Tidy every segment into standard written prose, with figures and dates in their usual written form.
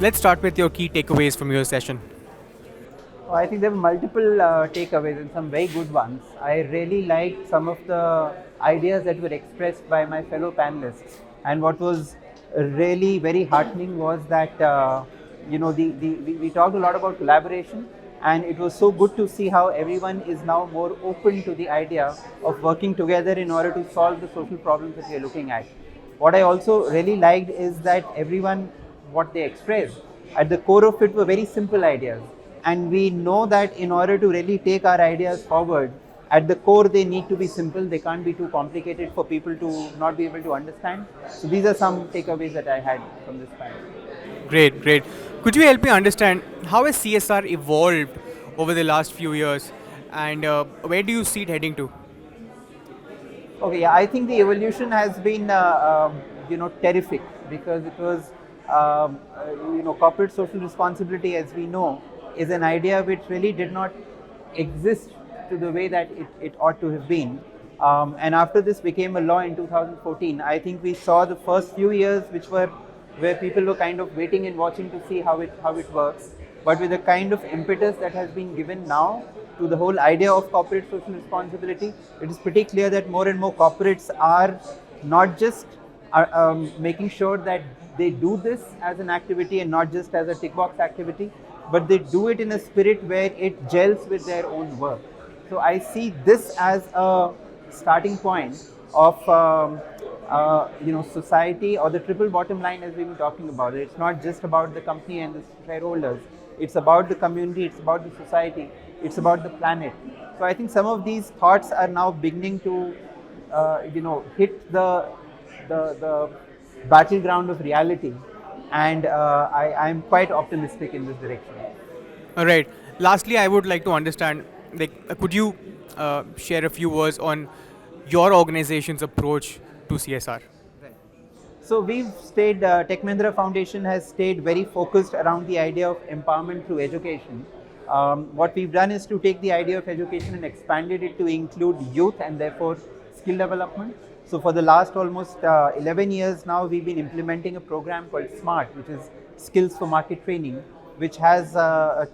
Let's start with your key takeaways from your session. I think there were multiple takeaways and some very good ones. I really liked some of the ideas that were expressed by my fellow panelists. And what was really very heartening was that, we talked a lot about collaboration, and it was so good to see how everyone is now more open to the idea of working together in order to solve the social problems that we are looking at. What I also really liked is that everyone, what they expressed, at the core of it were very simple ideas. And we know that in order to really take our ideas forward, at the core they need to be simple, they can't be too complicated for people to not be able to understand. So these are some takeaways that I had from this panel. Great, great. Could you help me understand how has CSR evolved over the last few years, and where do you see it heading to? Okay, yeah, I think the evolution has been, terrific, because it was, corporate social responsibility, as we know, is an idea which really did not exist to the way that it ought to have been. And after this became a law in 2014, I think we saw the first few years, which were where people were kind of waiting and watching to see how it works. But with the kind of impetus that has been given now to the whole idea of corporate social responsibility, it is pretty clear that more and more corporates are not just making sure that they do this as an activity and not just as a tick box activity, but they do it in a spirit where it gels with their own work. So I see this as a starting point of society, or the triple bottom line, as we've been talking about. It's not just about the company and the shareholders. It's about the community. It's about the society. It's about the planet. So I think some of these thoughts are now beginning to, hit the battleground of reality, and I'm quite optimistic in this direction. All right. Lastly, I would like to understand, like, could you share a few words on your organization's approach to CSR? So we've stayed, Tech Mahindra Foundation has stayed very focused around the idea of empowerment through education. What we've done is to take the idea of education and expanded it to include youth and therefore skill development. So for the last almost 11 years now, we've been implementing a program called SMART, which is Skills for Market Training, which has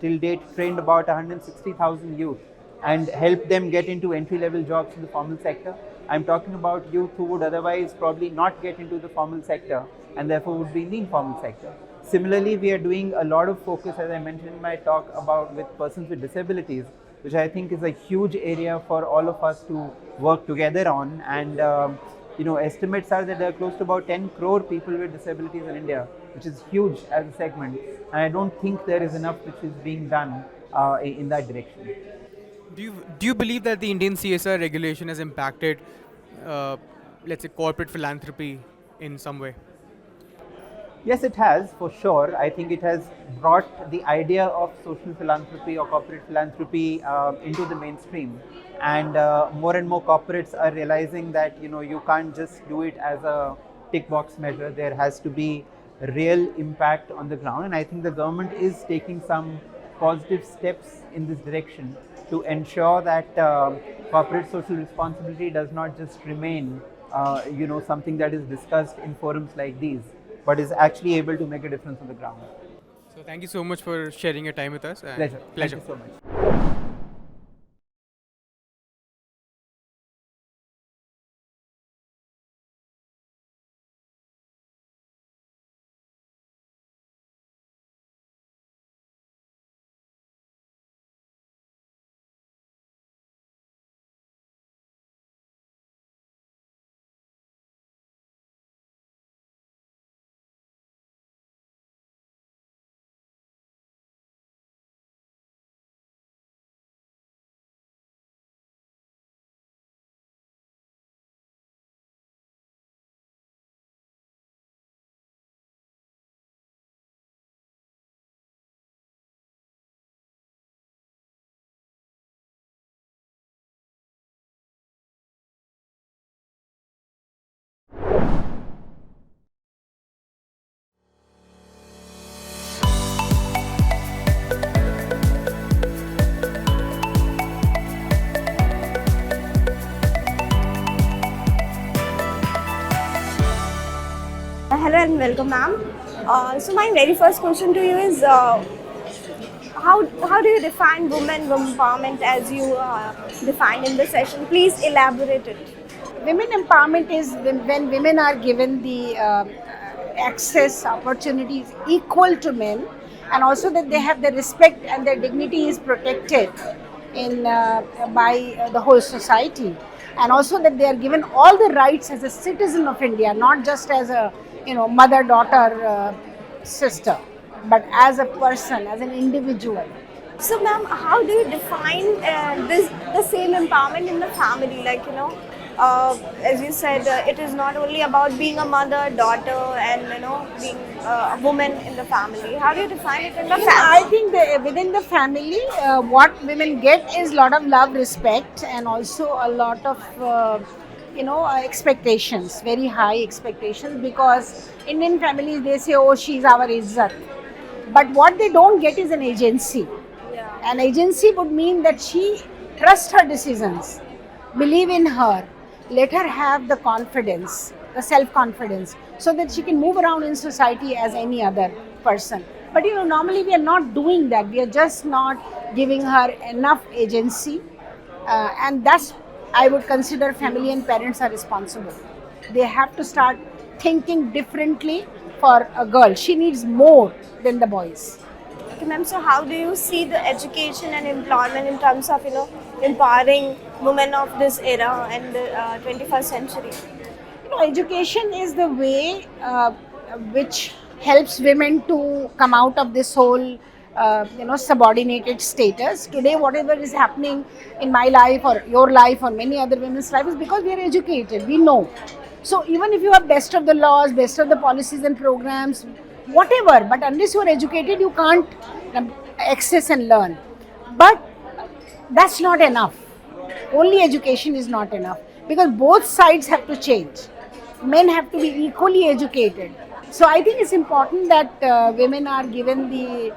till date trained about 160,000 youth and help them get into entry-level jobs in the formal sector. I'm talking about youth who would otherwise probably not get into the formal sector and therefore would be in the informal sector. Similarly, we are doing a lot of focus, as I mentioned in my talk, about with persons with disabilities, which I think is a huge area for all of us to work together on. And estimates are that there are close to about 10 crore people with disabilities in India, which is huge as a segment. And I don't think there is enough which is being done in that direction. Do you believe that the Indian CSR regulation has impacted, uh, let's say, corporate philanthropy in some way? Yes, it has, for sure. I think it has brought the idea of social philanthropy or corporate philanthropy into the mainstream, and and more corporates are realizing that you can't just do it as a tick box measure. There has to be real impact on the ground, and I think the government is taking some positive steps in this direction to ensure that corporate social responsibility does not just remain, something that is discussed in forums like these, but is actually able to make a difference on the ground. So thank you so much for sharing your time with us, and Pleasure. Thank you pleasure. so much. and welcome, ma'am. So my very first question to you is, how do you define women empowerment as you defined in the session? Please elaborate it. Women empowerment is when women are given the access opportunities equal to men, and also that they have the respect and their dignity is protected in by the whole society, and also that they are given all the rights as a citizen of India, not just as a mother, daughter, sister, but as a person, as an individual. So, ma'am, how do you define the same empowerment in the family? Like, as you said, it is not only about being a mother, daughter, and being a woman in the family. How do you define it in the I family? think within the family, what women get is a lot of love, respect, and also a lot of expectations, very high expectations. Because Indian families, they say, "Oh, she's our izzat," but what they don't get is an agency. Yeah. An agency would mean that she trusts her decisions, believe in her, let her have the confidence, the self-confidence, so that she can move around in society as any other person. But normally we are not doing that. We are just not giving her enough agency, and that's, I would consider, family and parents are responsible. They have to start thinking differently for a girl. She needs more than the boys. Okay, ma'am. So, how do you see the education and employment in terms of empowering women of this era and the 21st century? Education is the way which helps women to come out of this whole subordinated status. Today whatever is happening in my life or your life or many other women's life is because we are educated, we know. So even if you have best of the laws, best of the policies and programs, whatever, but unless you are educated you can't access and learn. But that's not enough. Only education is not enough, because both sides have to change. Men have to be equally educated. So I think it's important that women are given the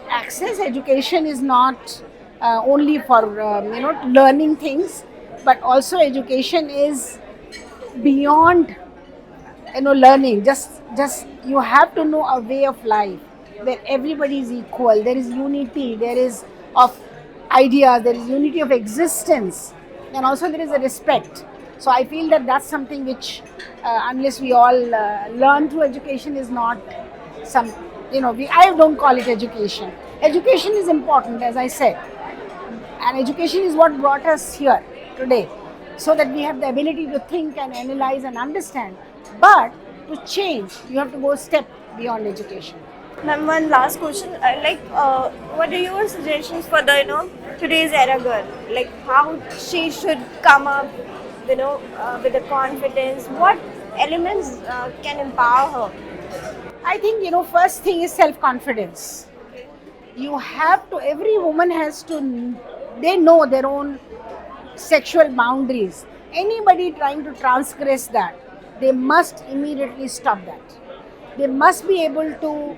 access. Education is not only for learning things, but also education is beyond learning. Just you have to know a way of life where everybody is equal. There is unity. There is of ideas. There is unity of existence, and also there is a respect. So I feel that that's something which, unless we all learn through education, is not some, I don't call it education. Education is important, as I said, and education is what brought us here today, so that we have the ability to think and analyze and understand. But to change, you have to go a step beyond education. Ma'am, one last question. What are your suggestions for the today's era girl? Like how she should come up, with the confidence. What elements can empower her? I think first thing is self-confidence. You have to. Every woman has to. They know their own sexual boundaries. Anybody trying to transgress that, they must immediately stop that. They must be able to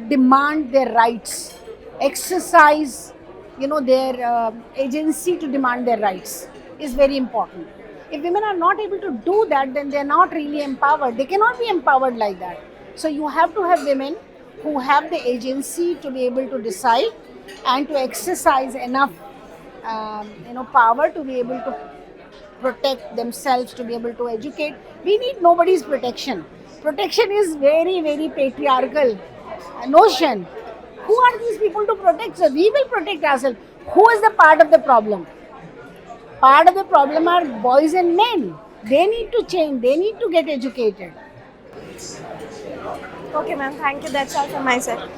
demand their rights, exercise, their agency to demand their rights is very important. If women are not able to do that, then they are not really empowered. They cannot be empowered like that. So you have to have women who have the agency to be able to decide and to exercise enough, power to be able to protect themselves, to be able to educate. We need nobody's protection. Protection is very, very patriarchal notion. Who are these people to protect us? We will protect ourselves. Who is the part of the problem? Part of the problem are boys and men. They need to change. They need to get educated. Okay, ma'am. Thank you. That's all from my side.